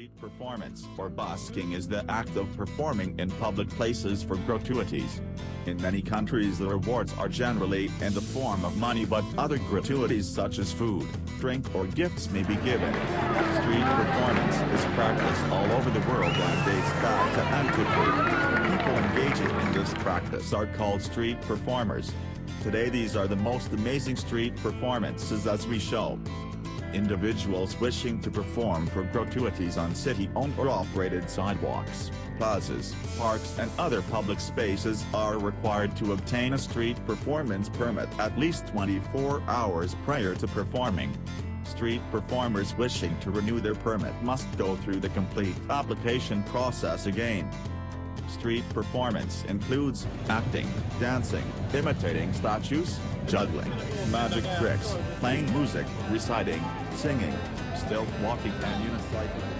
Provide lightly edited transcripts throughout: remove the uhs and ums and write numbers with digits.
Street performance or busking is the act of performing in public places for gratuities. In many countries the rewards are generally in the form of money, but other gratuities such as food, drink or gifts may be given. Street performance is practiced all over the world and dates back to antiquity. People engaging in this practice are called street performers. Today these are the most amazing street performances as we show. Individuals wishing to perform for gratuities on city-owned or operated sidewalks, plazas, parks and other public spaces are required to obtain a street performance permit at least 24 hours prior to performing. Street performers wishing to renew their permit must go through the complete application process again. Street performance includes acting, dancing, imitating statues, juggling, magic tricks, playing music, reciting, singing, stilt walking and unicycling.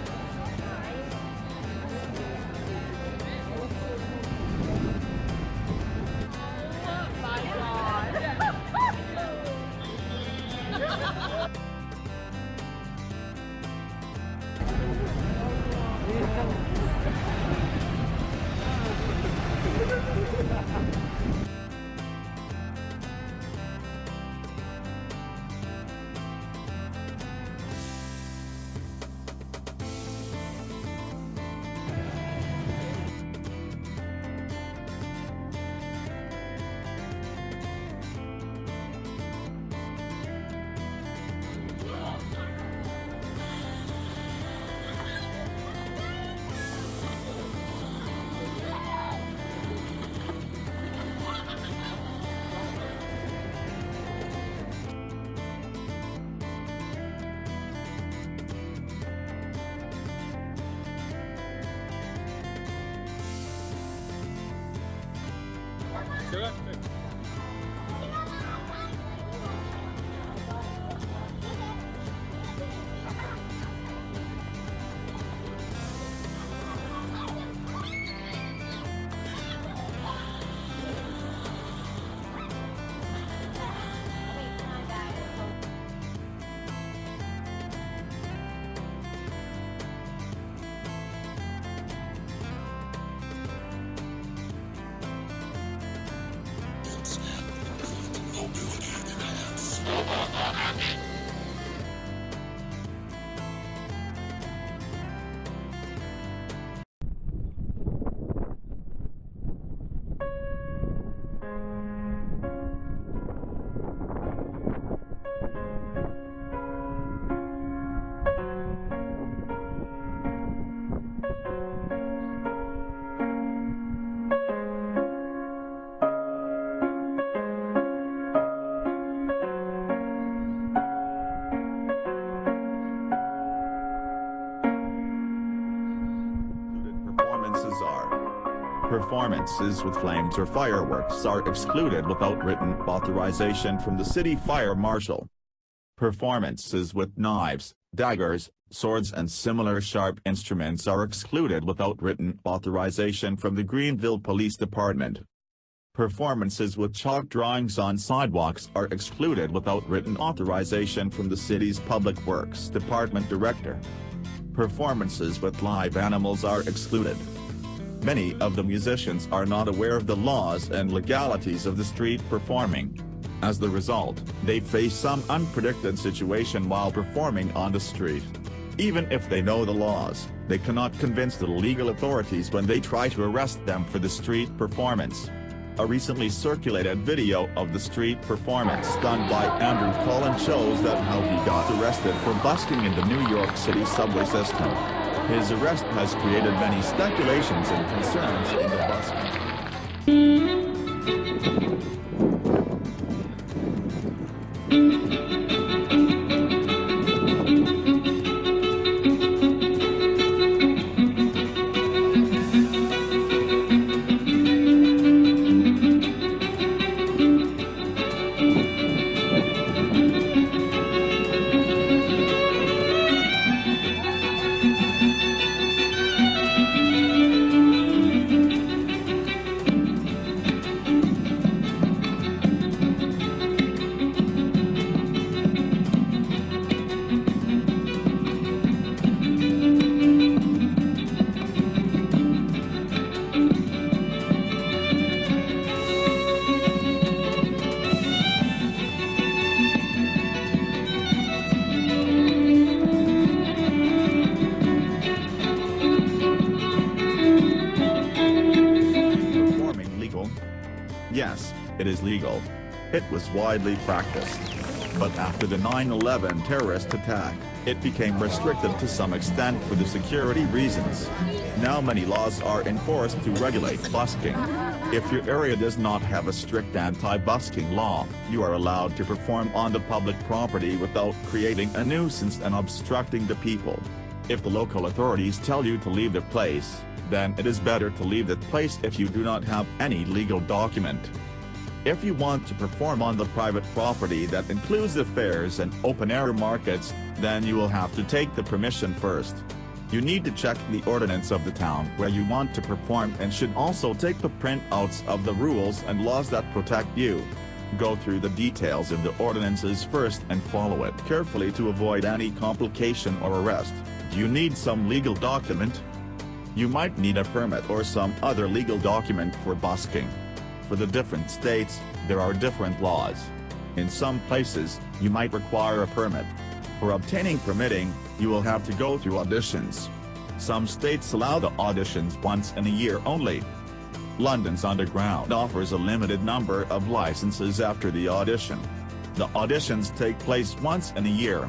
Performances with flames or fireworks are excluded without written authorization from the city fire marshal. Performances with knives, daggers, swords and similar sharp instruments are excluded without written authorization from the Greenville Police Department. Performances with chalk drawings on sidewalks are excluded without written authorization from the city's Public Works Department director. Performances with live animals are excluded. Many of the musicians are not aware of the laws and legalities of the street performing. As the result, they face some unpredicted situation while performing on the street. Even if they know the laws, they cannot convince the legal authorities when they try to arrest them for the street performance. A recently circulated video of the street performance done by Andrew Cullen shows that how he got arrested for busking in the New York City subway system. His arrest has created many speculations and concerns in the busking. it is legal. It was widely practiced. But after the 9/11 terrorist attack, it became restricted to some extent for the security reasons. Now many laws are enforced to regulate busking. If your area does not have a strict anti-busking law, you are allowed to perform on the public property without creating a nuisance and obstructing the people. If the local authorities tell you to leave the place, then it is better to leave that place if you do not have any legal document. If you want to perform on the private property that includes the fairs and open-air markets, then you will have to take the permission first. You need to check the ordinance of the town where you want to perform and should also take the printouts of the rules and laws that protect you. Go through the details of the ordinances first and follow it carefully to avoid any complication or arrest. Do you need some legal document? You might need a permit or some other legal document for busking. For the different states, there are different laws. In some places, you might require a permit. For obtaining permitting, you will have to go through auditions. Some states allow the auditions once in a year only. London's Underground offers a limited number of licenses after the audition. The auditions take place once in a year.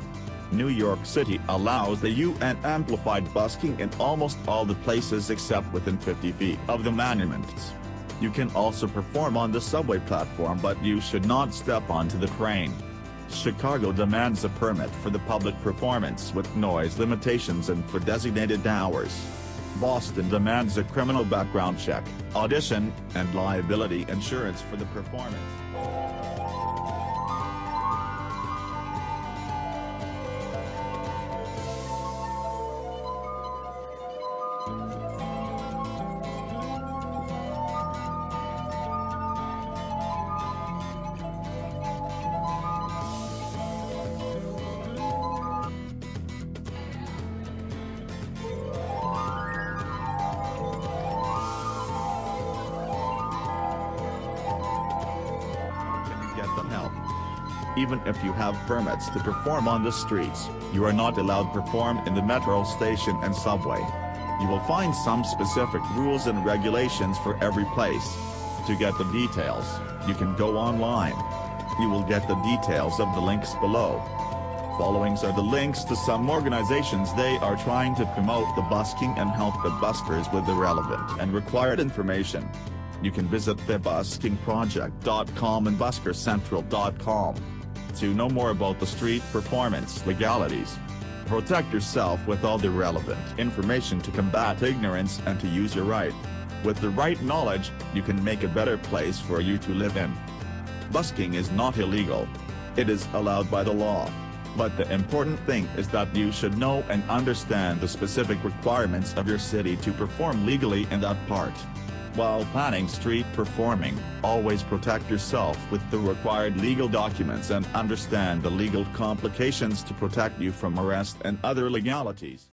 New York City allows the UN amplified busking in almost all the places except within 50 feet of the monuments. You can also perform on the subway platform, but you should not step onto the crane. Chicago demands a permit for the public performance with noise limitations and for designated hours. Boston demands a criminal background check, audition, and liability insurance for the performance. Get them help. Even if you have permits to perform on the streets, you are not allowed to perform in the metro station and subway. You will find some specific rules and regulations for every place. To get the details, you can go online. You will get the details of the links below. Followings are the links to some organizations. They are trying to promote the busking and help the buskers with the relevant and required information. You can visit thebuskingproject.com and buskercentral.com to know more about the street performance legalities. Protect yourself with all the relevant information to combat ignorance and to use your right. With the right knowledge, you can make a better place for you to live in. Busking is not illegal. It is allowed by the law. But the important thing is that you should know and understand the specific requirements of your city to perform legally in that part. While planning street performing, always protect yourself with the required legal documents and understand the legal complications to protect you from arrest and other legalities.